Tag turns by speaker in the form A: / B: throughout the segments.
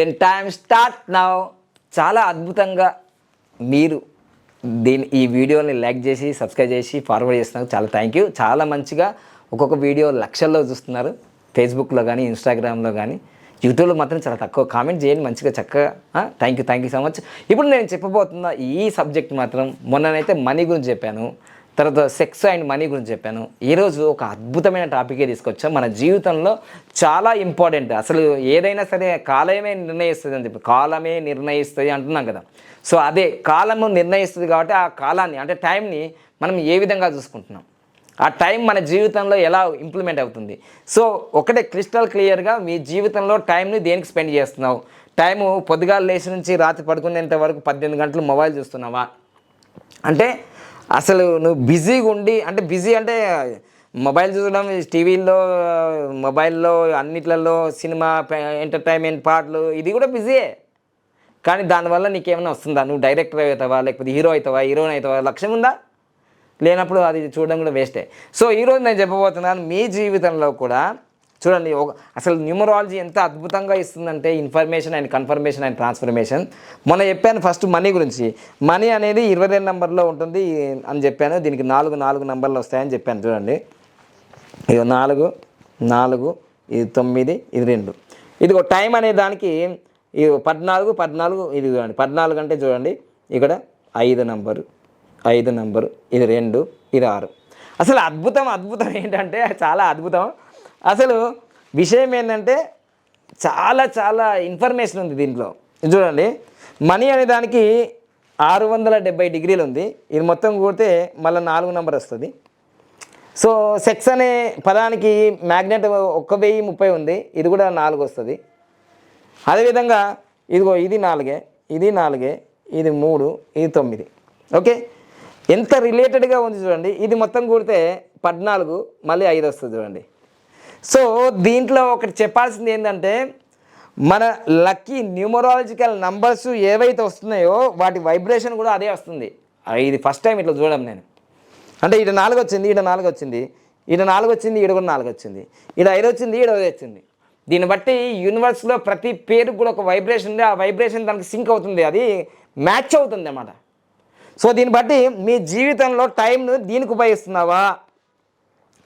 A: Then time start now. చాలా అద్భుతంగా మీరు ఈ వీడియోని లైక్ చేసి సబ్స్క్రైబ్ చేసి ఫార్వర్డ్ చేస్తున్నారు. చాలా థ్యాంక్ యూ. చాలా మంచిగా ఒక్కొక్క వీడియో లక్షల్లో చూస్తున్నారు. ఫేస్బుక్లో కానీ ఇన్స్టాగ్రామ్లో కానీ, యూట్యూబ్లో మాత్రం చాలా తక్కువ. కామెంట్ చేయండి మంచిగా చక్కగా. Thank you so much. ఇప్పుడు నేను చెప్పబోతున్న ఈ సబ్జెక్ట్ మాత్రం మొన్ననైతే మనీ గురించి చెప్పాను, తర్వాత సెక్స్ అండ్ మనీ గురించి చెప్పాను. ఈరోజు ఒక అద్భుతమైన టాపికే తీసుకొచ్చాం. మన జీవితంలో చాలా ఇంపార్టెంట్. అసలు ఏదైనా సరే కాలమే నిర్ణయిస్తుంది అని చెప్పి, కాలమే నిర్ణయిస్తుంది అంటున్నాం కదా. సో అదే కాలము నిర్ణయిస్తుంది కాబట్టి ఆ కాలాన్ని అంటే టైంని మనం ఏ విధంగా చూసుకుంటున్నాం, ఆ టైం మన జీవితంలో ఎలా ఇంప్లిమెంట్ అవుతుంది. సో ఒకటే క్రిస్టల్ క్లియర్గా మీ జీవితంలో టైంని దేనికి స్పెండ్ చేస్తున్నావు. టైము పొద్దుగాల లేచి నుంచి రాత్రి పడుకునేంత వరకు 18 గంటలు మొబైల్ చూస్తున్నావా? అంటే అసలు నువ్వు బిజీగా ఉండి, అంటే బిజీ అంటే మొబైల్ చూడడం, టీవీల్లో మొబైల్లో అన్నిట్లలో సినిమా ఎంటర్టైన్మెంట్ పాటలు, ఇది కూడా బిజీయే. కానీ దానివల్ల నీకేమైనా వస్తుందా? నువ్వు డైరెక్టర్ అవుతావా, లేకపోతే హీరో అవుతావా, హీరోయిన్ అవుతావా? లక్ష్యం ఉందా? లేనప్పుడు అది చూడడం కూడా వేస్టే. సో ఈరోజు నేను చెప్పబోతున్నాను, మీ జీవితంలో కూడా చూడండి, అసలు న్యూమరాలజీ ఎంత అద్భుతంగా ఇస్తుందంటే information and confirmation and transformation. మొన్న చెప్పాను ఫస్ట్ మనీ గురించి. మనీ అనేది 22 నెంబర్లో ఉంటుంది అని చెప్పాను. దీనికి 4 నెంబర్లు వస్తాయని చెప్పాను. చూడండి, ఇది 4, 4, ఇది 9, ఇది 2. ఇదిగో టైం అనే దానికి ఇది 14, ఇది చూడండి 14 అంటే చూడండి ఇక్కడ 5 నెంబరు, ఇది 2, ఇది 6. అసలు అద్భుతం ఏంటంటే చాలా అద్భుతం. అసలు విషయం ఏంటంటే చాలా ఇన్ఫర్మేషన్ ఉంది దీంట్లో. చూడండి, మనీ అనే దానికి 670 డిగ్రీలు ఉంది. ఇది మొత్తం కూడితే మళ్ళీ 4 నెంబర్ వస్తుంది. సో సెక్స్ అనే పదానికి మ్యాగ్నెట్ 1030 ఉంది. ఇది కూడా 4 వస్తుంది. అదేవిధంగా ఇదిగో ఇది 4, ఇది 3, ఇది 9. ఓకే, ఎంత రిలేటెడ్గా ఉంది చూడండి. ఇది మొత్తం కూడితే 14, మళ్ళీ 5 వస్తుంది చూడండి. సో దీంట్లో ఒకటి చెప్పాల్సింది ఏంటంటే, మన లక్కీ న్యూమరాలజికల్ నంబర్స్ ఏవైతే వస్తున్నాయో వాటి వైబ్రేషన్ కూడా అదే వస్తుంది. ఇది ఫస్ట్ టైం ఇట్లా చూడడం నేను. అంటే ఇటు 4 వచ్చింది, ఇటు 4 వచ్చింది, ఇటు 4 వచ్చింది, ఇటు కూడా 4 వచ్చింది, ఇటు 5 వచ్చింది, ఇటు 5 వచ్చింది. దీన్ని బట్టి యూనివర్స్లో ప్రతి పేరుకు కూడా ఒక వైబ్రేషన్ ఉంది. ఆ వైబ్రేషన్ దానికి సింక్ అవుతుంది, అది మ్యాచ్ అవుతుంది అన్నమాట. సో దీన్ని బట్టి మీ జీవితంలో టైంను దీనికి ఉపయోగిస్తున్నావా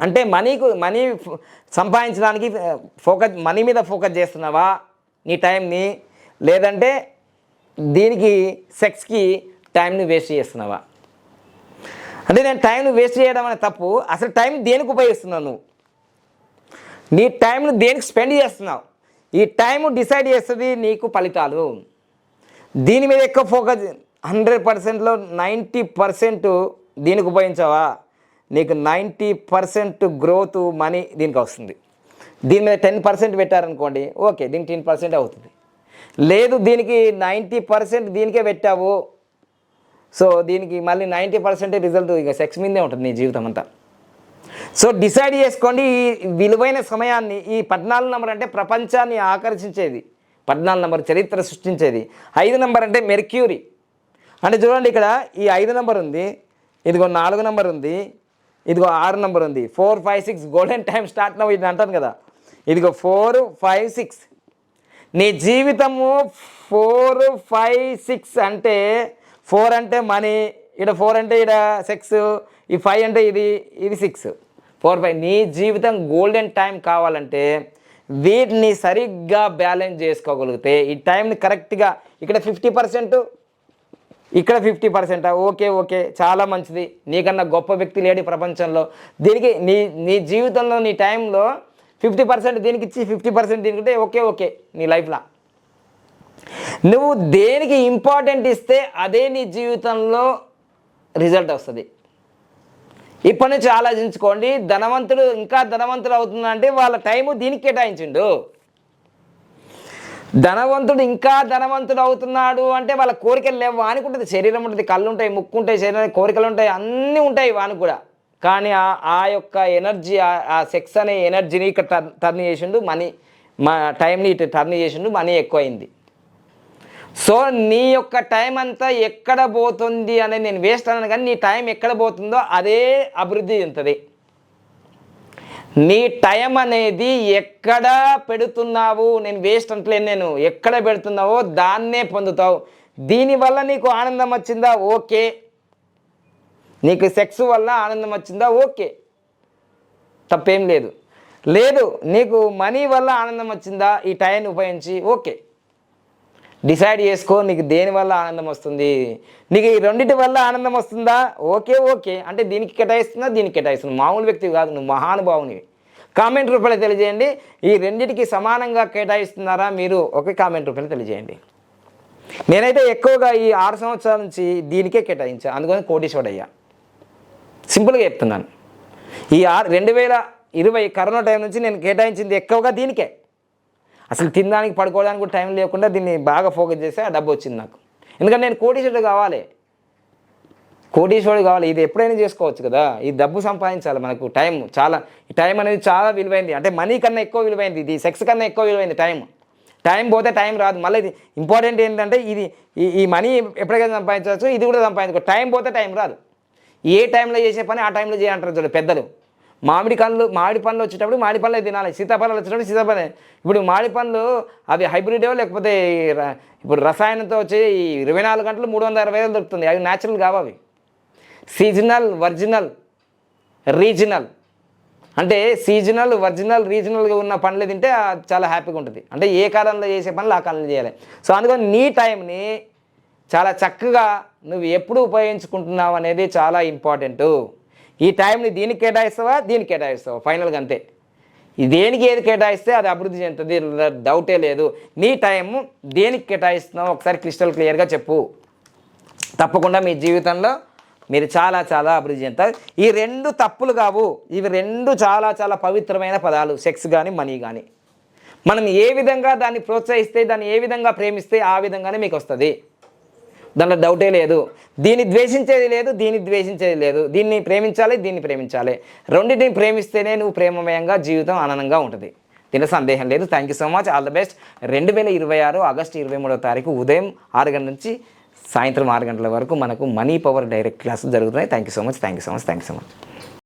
A: అంటే మనీ సంపాదించడానికి మనీ మీద ఫోకస్ చేస్తున్నావా నీ టైంని, లేదంటే దీనికి సెక్స్కి టైంని వేస్ట్ చేస్తున్నావా? అంటే నేను టైంని వేస్ట్ చేయడం అనే తప్పు. అసలు టైం దేనికి ఉపయోగిస్తున్నావు? నువ్వు నీ టైంను దేనికి స్పెండ్ చేస్తున్నావు? ఈ టైం డిసైడ్ చేస్తుంది నీకు ఫలితాలు. దీని మీద ఎక్కువ ఫోకస్ 100%లో 90% దీనికి ఉపయోగించావా, నీకు 90% గ్రోత్ మనీ దీనికి వస్తుంది. దీని మీద 10% పెట్టారనుకోండి, ఓకే, దీనికి 10% అవుతుంది. లేదు దీనికి 90% దీనికే పెట్టావు, సో దీనికి మళ్ళీ 90% రిజల్ట్ ఇక సెక్స్ మీదే ఉంటుంది నీ జీవితం అంతా. సో డిసైడ్ చేసుకోండి. ఈ విలువైన సమయాన్ని, ఈ 14 నెంబర్ అంటే ప్రపంచాన్ని ఆకర్షించేది, 14 నెంబర్ చరిత్ర సృష్టించేది. 5 నెంబర్ అంటే మెర్క్యూరీ. అంటే చూడండి, ఇక్కడ ఈ 5 నెంబర్ ఉంది, ఇదిగో 4 నెంబర్ ఉంది, ఇదిగో 6 నెంబర్ ఉంది. 4, 5, 6 గోల్డెన్ టైం స్టార్ట్ నవ్వు ఇది అంటాను కదా. ఇదిగో 4, 5, 6 నీ జీవితము 4, 5, 6 అంటే 4 అంటే మనీ, ఇక్కడ 4 అంటే ఇక్కడ సెక్స్, ఈ 5 అంటే ఇది 6, 4, 5. నీ జీవితం గోల్డెన్ టైం కావాలంటే వీటిని సరిగ్గా బ్యాలెన్స్ చేసుకోగలిగితే, ఈ టైంని కరెక్ట్గా ఇక్కడ 50%, ఇక్కడ 50%, ఓకే, చాలా మంచిది. నీకన్నా గొప్ప వ్యక్తి లేడు ప్రపంచంలో. దీనికి నీ జీవితంలో నీ టైంలో 50% దీనికి ఇచ్చి 50% దీనికి ఉంటే ఓకే నీ లైఫ్లో. నువ్వు దేనికి ఇంపార్టెంట్ ఇస్తే అదే నీ జీవితంలో రిజల్ట్ వస్తుంది. ఇప్పటి నుంచి ఆలోచించుకోండి. ధనవంతుడు ఇంకా ధనవంతుడు అవుతుందంటే వాళ్ళ టైము దీనికి కేటాయించిండు. ధనవంతుడు ఇంకా ధనవంతుడు అవుతున్నాడు అంటే వాళ్ళ కోరికలు లేవు. వానికి ఉంటుంది, శరీరం ఉంటుంది, కళ్ళు ఉంటాయి, ముక్కు ఉంటాయి, శరీరం కోరికలు ఉంటాయి, అన్నీ ఉంటాయి వానికి కూడా. కానీ ఆ యొక్క ఎనర్జీ, ఆ సెక్స్ అనే ఎనర్జీని ఇక్కడ టర్న్ చేసిండు, మనీ టైంని ఇటు టర్న్ చేసిండు, మనీ ఎక్కువైంది. సో నీ యొక్క టైం అంతా ఎక్కడ పోతుంది అనేది నేను వేస్ట్ అన్నాను, కానీ నీ టైం ఎక్కడ పోతుందో అదే అభివృద్ధి చెందుతుంది. నీ టైం అనేది ఎక్కడ పెడుతున్నావు, నేను వేస్ట్ అంటలేను, నేను ఎక్కడ పెడుతున్నావో దాన్నే పొందుతావు. దీనివల్ల నీకు ఆనందం వచ్చిందా, ఓకే. నీకు సెక్స్ వల్ల ఆనందం వచ్చిందా, ఓకే, తప్పేం లేదు. లేదు నీకు మనీ వల్ల ఆనందం వచ్చిందా ఈ టైంని ఉపయోగించి, ఓకే. డిసైడ్ చేసుకో నీకు దేని వల్ల ఆనందం వస్తుంది. నీకు ఈ రెండింటి వల్ల ఆనందం వస్తుందా, ఓకే ఓకే, అంటే దీనికి కేటాయిస్తుందా, దీనికి కేటాయిస్తుంది. మామూలు వ్యక్తి కాదు, నువ్వు మహానుభావునివి. కామెంట్ రూపాయలు తెలియజేయండి. ఈ రెండింటికి సమానంగా కేటాయిస్తున్నారా మీరు, ఒకే కామెంట్ రూపాయలు తెలియజేయండి. నేనైతే ఎక్కువగా ఈ 6 సంవత్సరాల నుంచి దీనికే కేటాయించాను, అందుకని కోటీశ్వరుడు అయ్యా. సింపుల్గా చెప్తున్నాను. ఈ 2020 కరోనా టైం నుంచి నేను కేటాయించింది ఎక్కువగా దీనికే. అసలు తినడానికి పడుకోవడానికి కూడా టైం లేకుండా దీన్ని బాగా ఫోకస్ చేస్తే ఆ డబ్బు వచ్చింది నాకు. ఎందుకంటే నేను కోటీశ్వరుడు కావాలి, కోటీశ్వరుడు కావాలి. ఇది ఎప్పుడైనా చేసుకోవచ్చు కదా. ఈ డబ్బు సంపాదించాలి. మనకు టైం చాలా, ఈ టైం అనేది చాలా విలువైంది. అంటే మనీ కన్నా ఎక్కువ విలువైంది, ఇది సెక్స్ కన్నా ఎక్కువ విలువైంది టైం పోతే టైం రాదు. మళ్ళీ ఇది ఇంపార్టెంట్ ఏంటంటే ఇది ఈ మనీ ఎప్పటికైనా సంపాదించవచ్చు, ఇది కూడా సంపాదించుకో. టైం పోతే టైం రాదు. ఏ టైంలో చేసే పని ఆ టైంలో చేయాలంటారు చూడండి పెద్దలు. మామిడి పండ్లు వచ్చేటప్పుడు మామిడి పండ్లే తినాలి, సీతాఫలాలు వచ్చేటప్పుడు సీతాఫలే. ఇప్పుడు మామిడి పండ్లు అవి హైబ్రిడ్ లేకపోతే ఇప్పుడు రసాయనంతో వచ్చి 24 గంటలు 365 దొరుకుతుంది. అవి న్యాచురల్ కావు. అవి సీజనల్, ఒరిజినల్, రీజనల్. అంటే సీజనల్, ఒరిజినల్, రీజనల్గా ఉన్న పండ్లు తింటే చాలా హ్యాపీగా ఉంటుంది. అంటే ఏ కాలంలో చేసే పనులు ఆ కాలంలో చేయాలి. సో అందుకని నీ టైంని చాలా చక్కగా నువ్వు ఎప్పుడు ఉపయోగించుకుంటున్నావు అనేది చాలా ఇంపార్టెంటు. ఈ టైంని దీనికి కేటాయిస్తావా, దీనికి కేటాయిస్తావా, ఫైనల్గా అంతే. దేనికి ఏది కేటాయిస్తే అది అభివృద్ధి చెందుతుంది, డౌటే లేదు. నీ టైము దేనికి కేటాయిస్తున్నావు ఒకసారి క్రిస్టల్ క్లియర్గా చెప్పు. తప్పకుండా మీ జీవితంలో మీరు చాలా చాలా అభివృద్ధి చెందుతారు. ఈ 2 తప్పులు కావు, ఇవి 2 చాలా చాలా పవిత్రమైన పదాలు, సెక్స్ కానీ మనీ కానీ. మనం ఏ విధంగా దాన్ని ప్రోత్సహిస్తే, దాన్ని ఏ విధంగా ప్రేమిస్తే ఆ విధంగానే మీకు వస్తుంది, దాంట్లో డౌటే లేదు. దీన్ని ద్వేషించేది లేదు, దీన్ని ద్వేషించేది లేదు. దీన్ని ప్రేమించాలి, దీన్ని ప్రేమించాలి. రెండింటిని ప్రేమిస్తేనే నువ్వు ప్రేమమయంగా జీవితం ఆనందంగా ఉంటుంది. దీంట్లో సందేహం లేదు. Thank you so much. All the best. 2026 August 23వ తారీఖు ఉదయం 6 గంటల నుంచి సాయంత్రం 6 గంటల వరకు మనకు మనీ పవర్ డైరెక్ట్ క్లాసులు జరుగుతున్నాయి. Thank you so much.